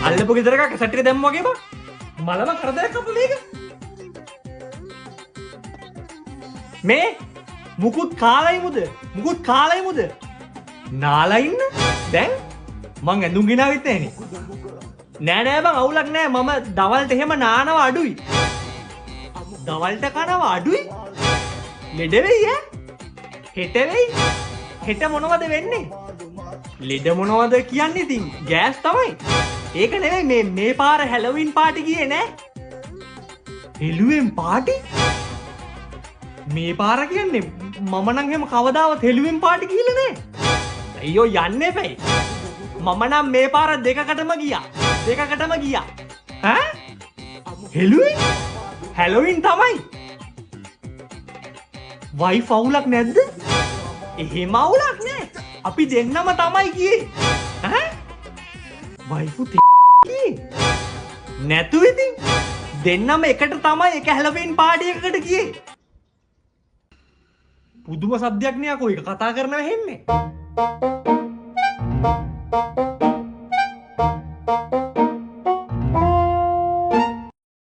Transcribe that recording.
අල්ලපු ගෙදර එකක් සැට් එක දැම්ම වගේ බා. මලම කරදරයක් අපු මේක. මේ මුකුත් කාලයිමුද? මුකුත් කාලයිමුද? නාලා ඉන්න? දැන් මං ඇඳුම් ගෙනාවිත් නැහනේ. නෑ බං අවුලක් නෑ. මම දවල්ට එහෙම නානවා අඩුයි. දවල්ට කනවා අඩුයි. ලෙඩ වෙයි ඈ. හෙට වෙයි. හෙට මොනවද වෙන්නේ? ලෙඩ මොනවද කියන්නේ ඉතින් ගෑස් තමයි. ඒක නෙවෙයි මේ පාර හැලොවින් පාටි ගියේ නෑ. හෙළුවෙන් පාටි? මේ පාර කියන්නේ මම නම් එහෙම කවදාවත් හෙළුවෙන් පාටි ගිහිල්ලා නෑ. අයියෝ යන්න එපයි. මම නම් මේ පාර දෙකකටම ගියා. ඈ? හෙළුවෙන්? හැලොවින් තමයි. වයිෆ් අවුලක් නැද්ද? එහෙම අවුලක් නෑ. අපි දෙන්නම තමයි ගියේ. ඈ? වයිෆු ගියේ? නැතු ඉතින්. දෙන්නම එකට තමයි එක හැලොවින් පාටි එකකට ගියේ. පුදුම සද්දයක් නේ අකෝ. ඒක කතා කරනව හෙන්නේ.